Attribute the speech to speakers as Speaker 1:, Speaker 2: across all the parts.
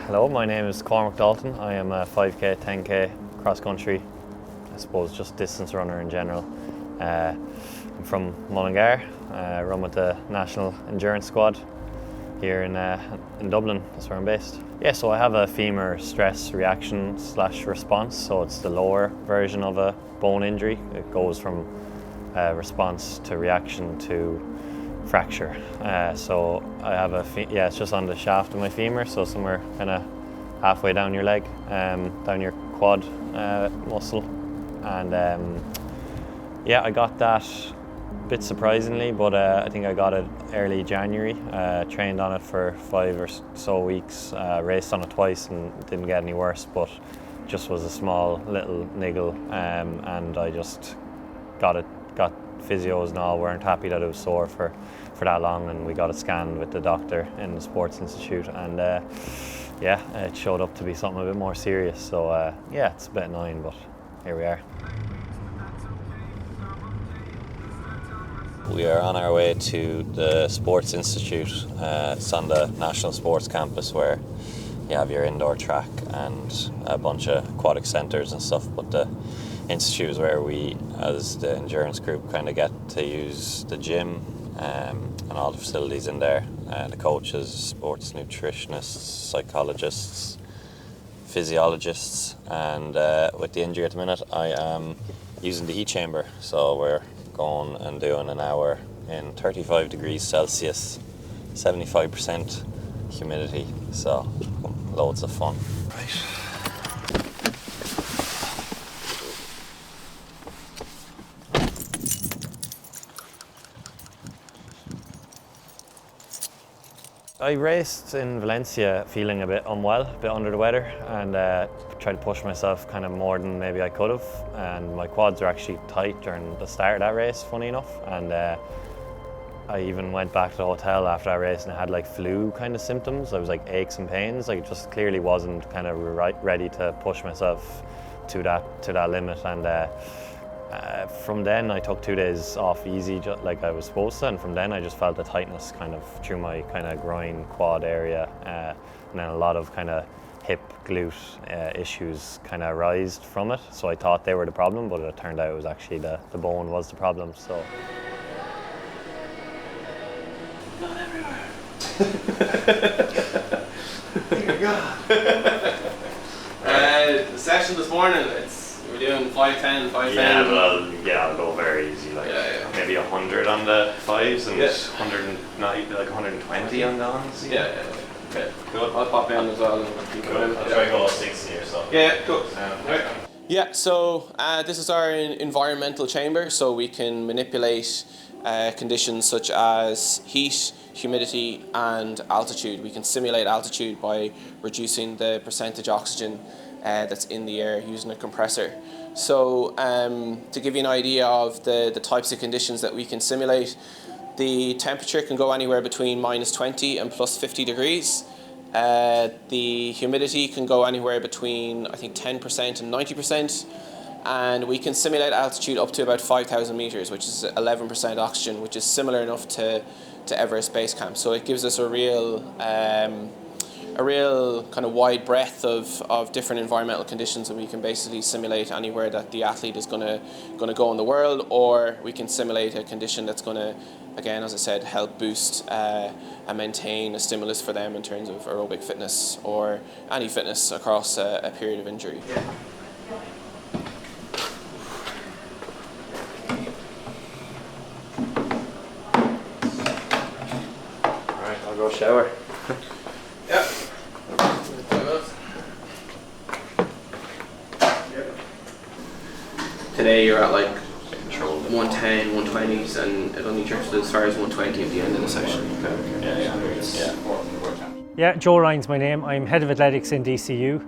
Speaker 1: Hello, my name is Cormac Dalton. I am a 5k, 10k cross country, I suppose just distance runner in general. I'm from Mullingar, run with the National Endurance Squad here in Dublin, that's where I'm based. Yeah, so I have a femur stress reaction / response, so it's the lower version of a bone injury. It goes from response to reaction to fracture. So I have it's just on the shaft of my femur, so somewhere kind of halfway down your leg, down your quad muscle. And I got that a bit surprisingly, but I think I got it early January. Trained on it for 5 or so weeks, raced on it twice and didn't get any worse, but just was a small little niggle, and I just got physios and all weren't happy that it was sore for that long, and we got it scanned with the doctor in the Sports Institute, and it showed up to be something a bit more serious. So it's a bit annoying, but here we are. We are on our way to the Sports Institute. It's on the National Sports Campus where you have your indoor track and a bunch of aquatic centres and stuff, but the Institute is where we, as the endurance group, kind of get to use the gym and all the facilities in there. The coaches, sports nutritionists, psychologists, physiologists, and with the injury at the minute, I am using the heat chamber. So we're going and doing an hour in 35 degrees Celsius, 75% humidity, so loads of fun. Right. I raced in Valencia feeling a bit unwell, a bit under the weather, and tried to push myself kind of more than maybe I could have. And my quads were actually tight during the start of that race, funny enough. And I even went back to the hotel after that race and I had like flu kind of symptoms. I was like aches and pains. I just clearly wasn't kind of ready to push myself to that limit. And from then I took 2 days off easy, like I was supposed to, and from then I just felt the tightness kind of through my kind of groin quad area, and then a lot of kind of hip glute issues kind of arised from it. So I thought they were the problem, but it turned out it was actually the bone was the problem. So not everywhere.
Speaker 2: Dear God. The session this morning, we're doing 5'10", 5'10".
Speaker 1: I'll go very easy, maybe 100 on the fives and 120 on the ons.
Speaker 2: Okay, cool. I'll pop in as well.
Speaker 1: Cool. I'll try to go 60 or so.
Speaker 2: Yeah, cool. Right. Yeah, so this is our environmental chamber, so we can manipulate conditions such as heat, humidity and altitude. We can simulate altitude by reducing the percentage oxygen that's in the air using a compressor. So to give you an idea of the types of conditions that we can simulate, the temperature can go anywhere between -20 and +50 degrees. The humidity can go anywhere between, I think, 10% and 90%. And we can simulate altitude up to about 5,000 meters, which is 11% oxygen, which is similar enough to Everest Base Camp. So it gives us a real kind of wide breadth of different environmental conditions, and we can basically simulate anywhere that the athlete is going to go in the world, or we can simulate a condition that's going to, again, as I said, help boost and maintain a stimulus for them in terms of aerobic fitness or any fitness across a period of injury.
Speaker 1: All right, I'll go shower.
Speaker 2: Yeah. Today you're at like 110, 120s, and it only drifted as far as 120 at the end of the session.
Speaker 3: Yeah, Joe Ryan's my name. I'm head of athletics in DCU.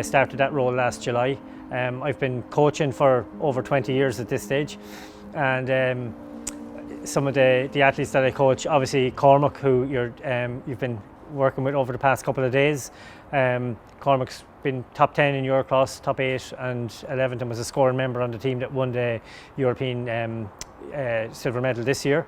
Speaker 3: Started that role last July. I've been coaching for over 20 years at this stage, and some of the athletes that I coach, obviously Cormac, who you've been working with over the past couple of days. Cormac's been top 10 in Eurocross, top 8 and 11th, and was a scoring member on the team that won the European silver medal this year.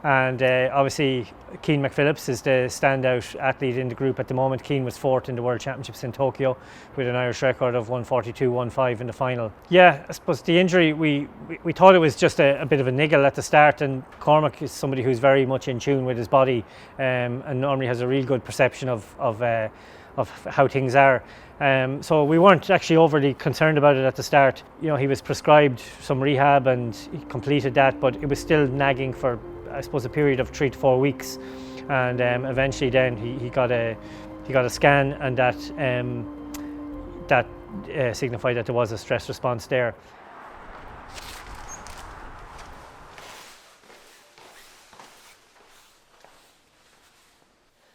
Speaker 3: And obviously Cian McPhillips is the standout athlete in the group at the moment. Cian was 4th in the World Championships in Tokyo with an Irish record of 1:42.15 in the final. Yeah, I suppose the injury, we thought it was just a bit of a niggle at the start, and Cormac is somebody who's very much in tune with his body and normally has a real good perception of how things are. So we weren't actually overly concerned about it at the start. You know, he was prescribed some rehab and he completed that, but it was still nagging for, I suppose, a period of 3 to 4 weeks, and eventually then he got a scan, and that signified that there was a stress response there.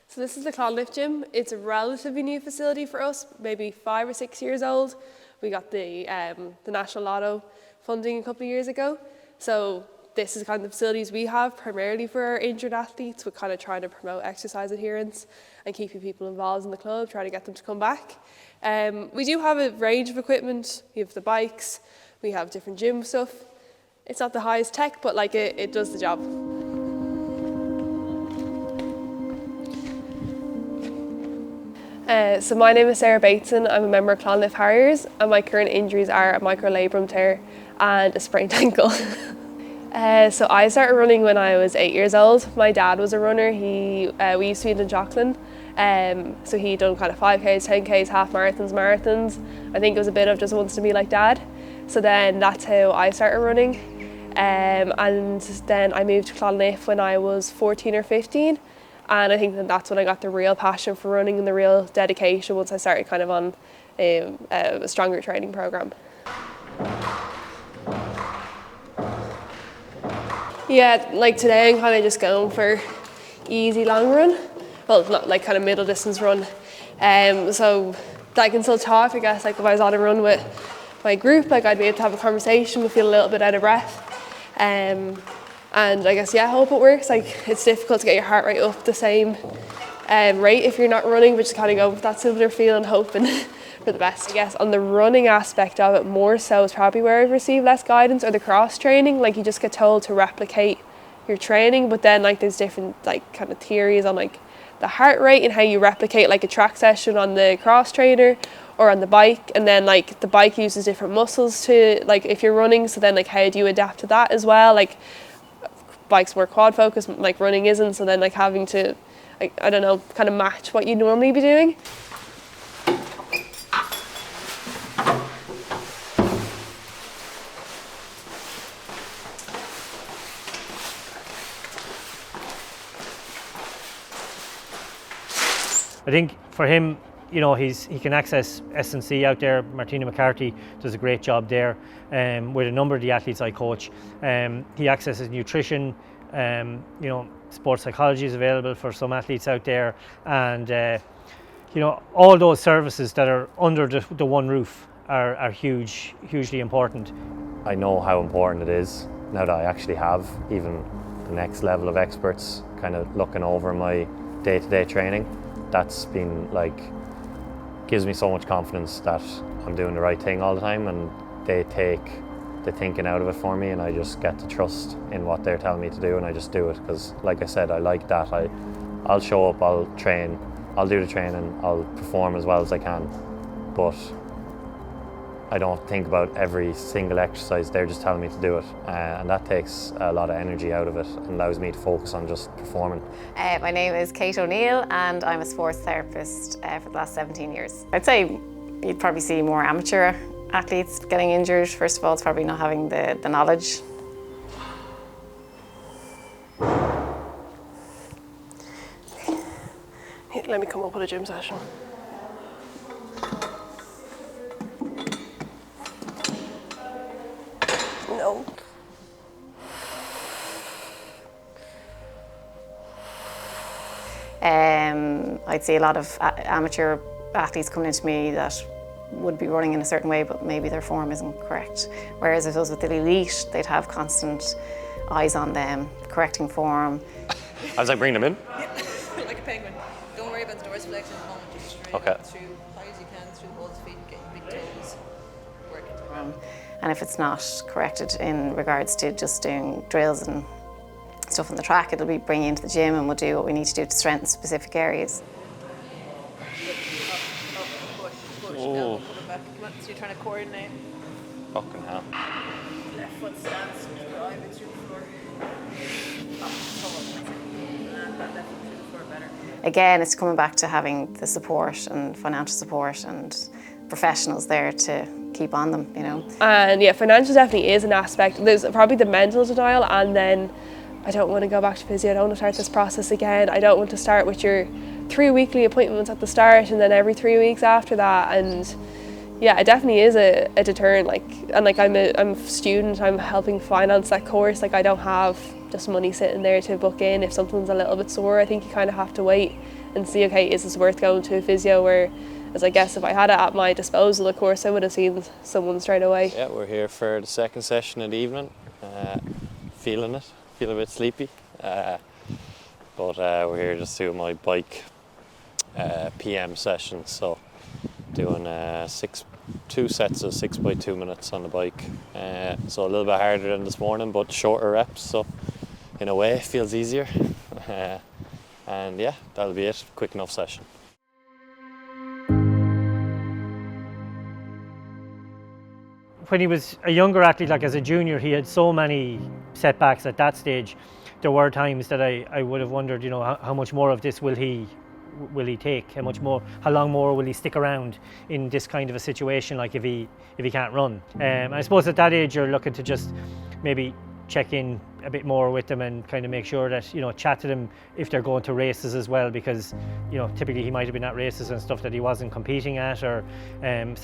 Speaker 4: So this is the Clonliffe gym. It's a relatively new facility for us, maybe 5 or 6 years old. We got the National Lotto funding a couple of years ago. So this is kind of the facilities we have primarily for our injured athletes. We're kind of trying to promote exercise adherence and keeping people involved in the club, trying to get them to come back. We do have a range of equipment. We have the bikes, we have different gym stuff. It's not the highest tech, but like it does the job. So my name is Sarah Bateson. I'm a member of Clonliffe Harriers, and my current injuries are a microlabrum tear and a sprained ankle. So I started running when I was 8 years old. My dad was a runner. We used to be in Jockland. So he'd done kind of 5Ks, 10Ks, half marathons, marathons. I think it was a bit of just wants to be like dad. So then that's how I started running. And then I moved to Clonliffe when I was 14 or 15. And I think that's when I got the real passion for running and the real dedication once I started kind of on a stronger training program. Yeah, like today I'm kind of just going for easy long run. Well, not like kind of middle distance run. So I can still talk, I guess, like if I was on a run with my group, like I'd be able to have a conversation, but feel a little bit out of breath. And I guess, yeah, I hope it works. Like it's difficult to get your heart rate up the same rate if you're not running, but just kind of go with that similar feeling, hoping for the best. I guess on the running aspect of it more so is probably where I've received less guidance, or the cross training. Like you just get told to replicate your training, but then like there's different like kind of theories on like the heart rate and how you replicate like a track session on the cross trainer or on the bike, and then like the bike uses different muscles to like if you're running, so then like how do you adapt to that as well? Like bike's more quad focused, like running isn't, so then like having to like, I don't know, kind of match what you'd normally be doing.
Speaker 3: I think for him, you know, he can access S&C out there. Martina McCarthy does a great job there with a number of the athletes I coach. He accesses nutrition, you know, sports psychology is available for some athletes out there, and you know, all those services that are under the one roof are hugely important.
Speaker 1: I know how important it is now that I actually have even the next level of experts kind of looking over my day-to-day training. That's been like, gives me so much confidence that I'm doing the right thing all the time, and they take the thinking out of it for me, and I just get to trust in what they're telling me to do, and I just do it because, like I said, I like that. I'll show up, I'll train, I'll do the training, I'll perform as well as I can, but I don't think about every single exercise. They're just telling me to do it, and that takes a lot of energy out of it and allows me to focus on just performing.
Speaker 5: My name is Kate O'Neill, and I'm a sports therapist for the last 17 years. I'd say you'd probably see more amateur athletes getting injured. First of all, it's probably not having the knowledge.
Speaker 4: Let me come up with a gym session. No.
Speaker 5: I'd see a lot of amateur athletes coming into me that would be running in a certain way, but maybe their form isn't correct. Whereas if it was with the elite, they'd have constant eyes on them, correcting form.
Speaker 1: I was like, bring them in?
Speaker 6: Like a penguin. Don't worry about the doors flexing at the moment, just straight
Speaker 1: Okay.
Speaker 6: up through high as you can, through the balls of feet, get your big toes working.
Speaker 5: And if it's not corrected in regards to just doing drills and stuff on the track, it'll be bring you into the gym and we'll do what we need to do to strengthen specific areas.
Speaker 6: Push,
Speaker 1: Oh.
Speaker 6: put it back. Come on, so you're trying to coordinate.
Speaker 1: Fucking hell.
Speaker 6: Left foot stance, drive it through the floor. And that left foot through the floor better.
Speaker 5: Again, it's coming back to having the support and financial support and professionals there to keep on them, you know.
Speaker 4: And yeah, financial definitely is an aspect. There's probably the mental denial, and then I don't want to go back to physio, I don't want to start this process again. I don't want to start with your 3 weekly appointments at the start and then every 3 weeks after that. And yeah, it definitely is a deterrent. I'm a student, I'm helping finance that course. Like, I don't have just money sitting there to book in. If something's a little bit sore, I think you kind of have to wait and see, okay, is this worth going to a physio? Whereas I guess if I had it at my disposal, of course, I would have seen someone straight away.
Speaker 1: Yeah, we're here for the second session of the evening. Feeling it, feel a bit sleepy. But we're here just doing my bike PM session. So doing 2 sets of 6x2 minutes on the bike. So a little bit harder than this morning, but shorter reps. So in a way, it feels easier. And yeah, that'll be it. Quick enough session.
Speaker 3: When he was a younger athlete, like as a junior, he had so many setbacks at that stage. There were times that I would have wondered, you know, how much more of this will he take? How long more will he stick around in this kind of a situation, like if he can't run? I suppose at that age you're looking to just maybe check in a bit more with them and kind of make sure that, you know, chat to them if they're going to races as well, because, you know, typically he might have been at races and stuff that he wasn't competing at, or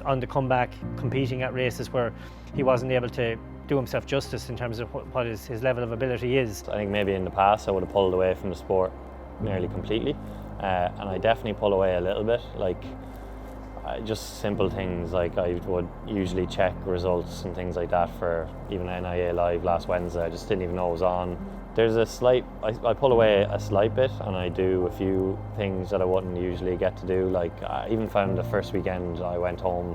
Speaker 3: on the comeback competing at races where he wasn't able to do himself justice in terms of what his level of ability is.
Speaker 1: I think maybe in the past I would have pulled away from the sport nearly completely, and I definitely pull away a little bit. Like just simple things, like I would usually check results and things like that for even NIA Live last Wednesday. I just didn't even know it was on. There's a slight, I pull away a slight bit, and I do a few things that I wouldn't usually get to do. Like I even found the first weekend I went home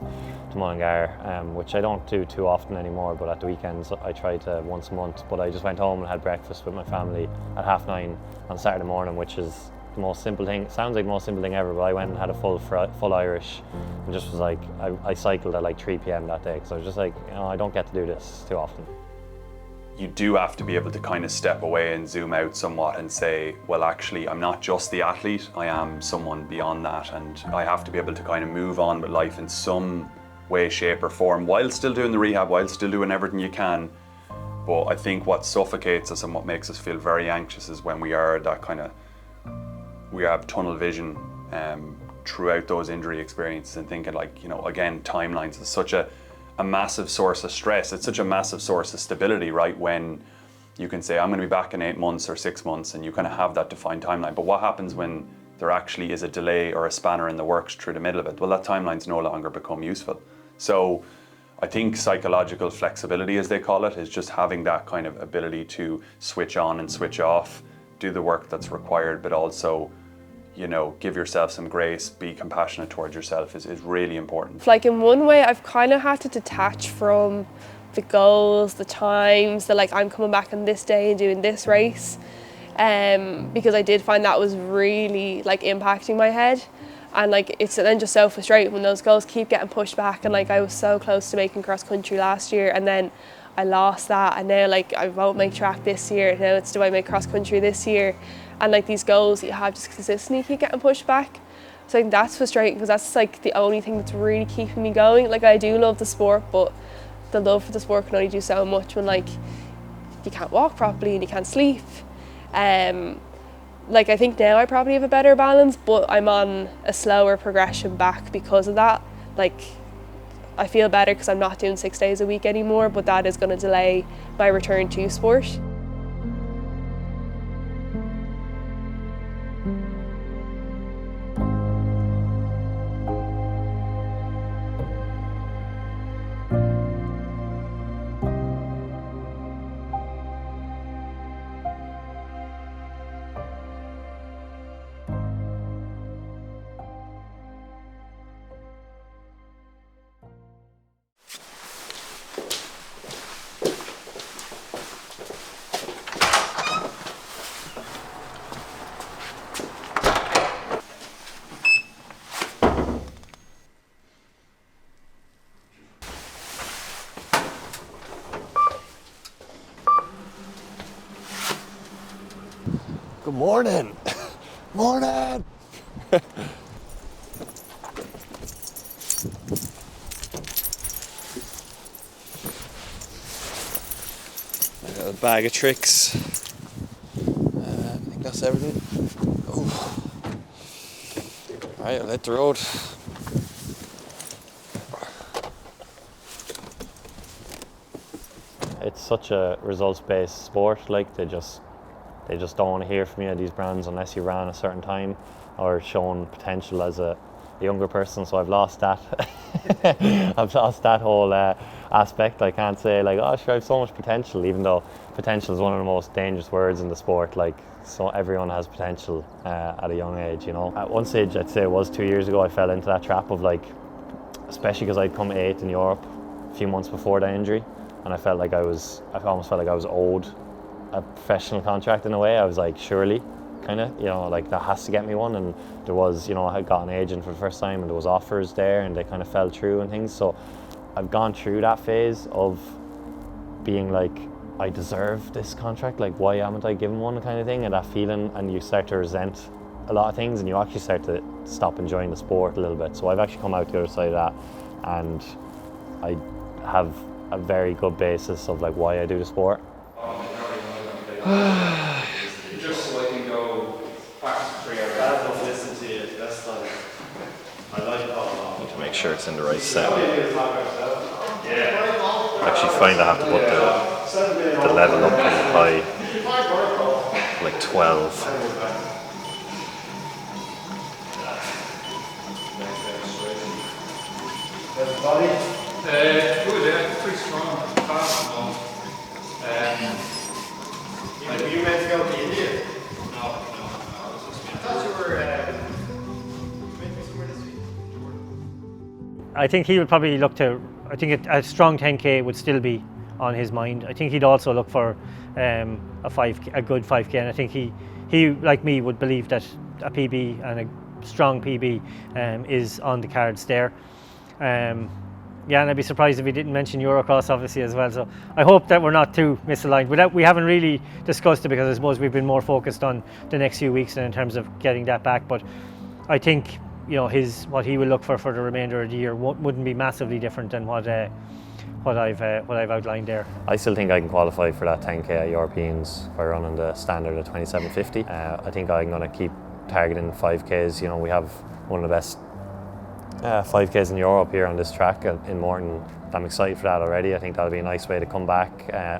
Speaker 1: to Mullingar, which I don't do too often anymore, but at the weekends I try to once a month. But I just went home and had breakfast with my family at 9:30 on Saturday morning, which is the most simple thing. It sounds like the most simple thing ever, but I went and had a full Irish and just was like, I cycled at like 3 p.m. that day, because I was just like, you know, I don't get to do this too often.
Speaker 7: You do have to be able to kind of step away and zoom out somewhat and say, well, actually, I'm not just the athlete, I am someone beyond that, and I have to be able to kind of move on with life in some way, shape or form, while still doing the rehab, while still doing everything you can. But I think what suffocates us and what makes us feel very anxious is when we have tunnel vision throughout those injury experiences, and thinking, like, you know, again, timelines is such a massive source of stress. It's such a massive source of stability, right? When you can say, I'm going to be back in 8 months or 6 months, and you kind of have that defined timeline. But what happens when there actually is a delay or a spanner in the works through the middle of it? Well, that timeline's no longer become useful. So I think psychological flexibility, as they call it, is just having that kind of ability to switch on and switch off, do the work that's required, but also, you know, give yourself some grace, be compassionate towards yourself is really important.
Speaker 4: Like, in one way, I've kind of had to detach from the goals, the times, the like, I'm coming back on this day and doing this race, because I did find that was really like impacting my head. And like, it's then just so frustrating when those goals keep getting pushed back. And like, I was so close to making cross country last year, and then I lost that, and now like I won't make track this year. Now it's, do I make cross country this year? And like, these goals that you have just consistently keep getting pushed back. So I think that's frustrating, because that's like the only thing that's really keeping me going. Like, I do love the sport, but the love for the sport can only do so much when like you can't walk properly and you can't sleep. Like, I think now I probably have a better balance, but I'm on a slower progression back because of that. Like, I feel better because I'm not doing 6 days a week anymore, but that is going to delay my return to sport.
Speaker 1: Morning! Morning! I got a bag of tricks. I think that's everything. Oh. Alright, I'll hit the road. It's such a results-based sport. Like they just don't want to hear from you at these brands unless you ran a certain time or shown potential as a younger person. So I've lost that. I've lost that whole aspect. I can't say like, oh, sure, I have so much potential, even though potential is one of the most dangerous words in the sport. Like, so everyone has potential at a young age, you know. At one stage, I'd say it was 2 years ago, I fell into that trap of like, especially because I'd come 8th in Europe a few months before that injury, and I almost felt like I was owed a professional contract in a way. I was like, surely, kind of, you know, like that has to get me one. And there was, you know, I had got an agent for the first time and there was offers there and they kind of fell through and things. So I've gone through that phase of being like, I deserve this contract, like why haven't I given one, kind of thing, and that feeling, and you start to resent a lot of things and you actually start to stop enjoying the sport a little bit. So I've actually come out the other side of that, and I have a very good basis of like why I do the sport.
Speaker 8: Just so I can go practice 3 hours. I don't listen to you. That's like, I like that.
Speaker 1: Need to make sure it's in the right set.
Speaker 8: Yeah.
Speaker 1: I actually find I have to put the level up pretty high, like 12.
Speaker 8: Good, yeah, pretty strong. Fast. Were you meant to go to India? No. I thought you were meant to be somewhere this week.
Speaker 3: I think he would probably look to, I think a strong 10k would still be on his mind. I think he'd also look for a good 5k, and I think he like me would believe that a PB and a strong PB is on the cards there. Yeah, and I'd be surprised if he didn't mention Eurocross obviously as well. So I hope that we're not too misaligned. We haven't really discussed it because I suppose we've been more focused on the next few weeks and in terms of getting that back. But I think, you know, what he will look for the remainder of the year wouldn't be massively different than what I've outlined there.
Speaker 1: I still think I can qualify for that 10k at Europeans by running the standard of 27.50. I think I'm going to keep targeting 5ks. You know, we have one of the best 5ks in Europe here on this track in Morton. I'm excited for that already. I think that'll be a nice way to come back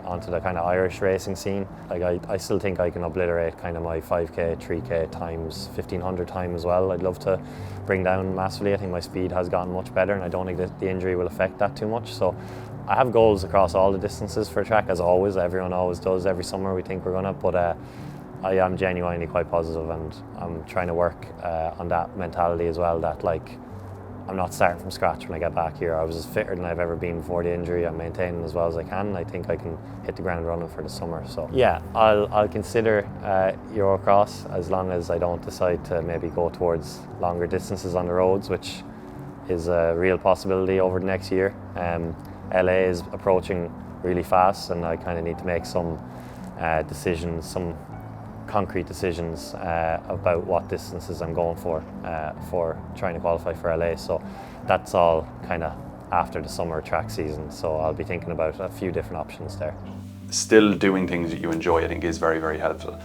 Speaker 1: onto the kind of Irish racing scene. Like I still think I can obliterate kind of my 5k, 3k times 1500 time as well. I'd love to bring down massively. I think my speed has gotten much better, and I don't think that the injury will affect that too much. So I have goals across all the distances for a track, as always. Everyone always does. Every summer we think we're gonna, but I am genuinely quite positive, and I'm trying to work on that mentality as well, that like, I'm not starting from scratch when I get back here. I was fitter than I've ever been before the injury. I'm maintaining as well as I can. I think I can hit the ground running for the summer. So yeah, I'll consider Eurocross as long as I don't decide to maybe go towards longer distances on the roads, which is a real possibility over the next year. LA is approaching really fast, and I kind of need to make some decisions, some concrete decisions about what distances I'm going for trying to qualify for LA. So that's all kind of after the summer track season. So I'll be thinking about a few different options there.
Speaker 7: Still doing things that you enjoy, I think, is very, very helpful.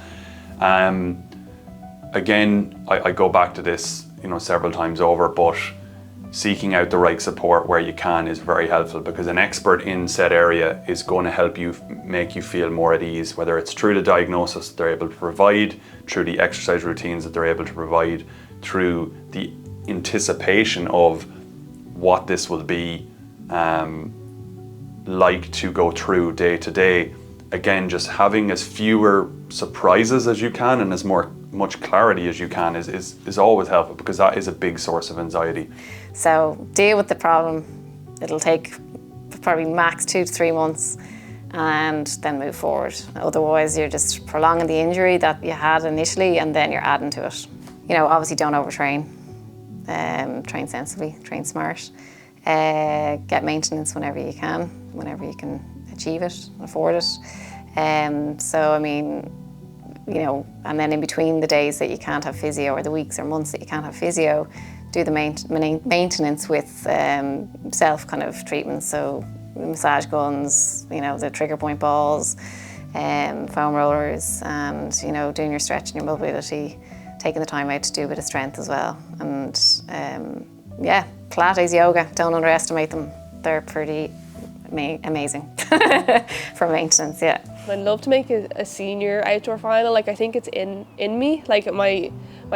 Speaker 7: Again, I go back to this, you know, several times over, but seeking out the right support where you can is very helpful, because an expert in said area is going to help you, make you feel more at ease, whether it's through the diagnosis that they're able to provide, through the exercise routines that they're able to provide, through the anticipation of what this will be like to go through day to day. Again, just having as fewer surprises as you can and as much clarity as you can is always helpful, because that is a big source of anxiety.
Speaker 5: So deal with the problem. It'll take probably max 2 to 3 months, and then move forward. Otherwise, you're just prolonging the injury that you had initially, and then you're adding to it. You know, obviously don't overtrain. Train sensibly, train smart. Get maintenance whenever you can achieve it and afford it. So I mean, you know, and then in between the days that you can't have physio, or the weeks or months that you can't have physio, do the maintenance with self kind of treatments, so massage guns, you know, the trigger point balls, foam rollers, and, you know, doing your stretch and your mobility, taking the time out to do a bit of strength as well. And yeah, Pilates, yoga, don't underestimate them. They're pretty amazing for maintenance, yeah.
Speaker 4: I'd love to make a senior outdoor final. Like, I think it's in me. Like, my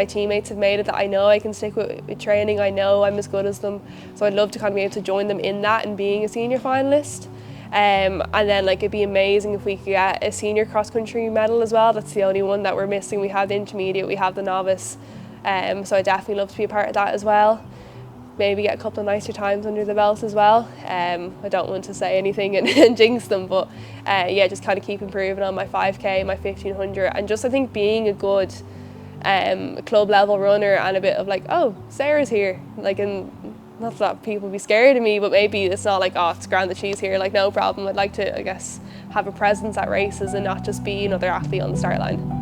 Speaker 4: teammates have made it that I know I can stick with training. I know I'm as good as them. So I'd love to kind of be able to join them in that and being a senior finalist. And then, like, it'd be amazing if we could get a senior cross country medal as well. That's the only one that we're missing. We have the intermediate, we have the novice. So I'd definitely love to be a part of that as well. Maybe get a couple of nicer times under the belt as well. I don't want to say anything and jinx them, but yeah, just kind of keep improving on my 5K, my 1500, and just I think being a good club level runner and a bit of like, oh, Sarah's here, like, and not that people be scared of me, but maybe it's not like, oh, it's grand that she's here, like, no problem. I'd like to, I guess, have a presence at races and not just be another athlete on the start line.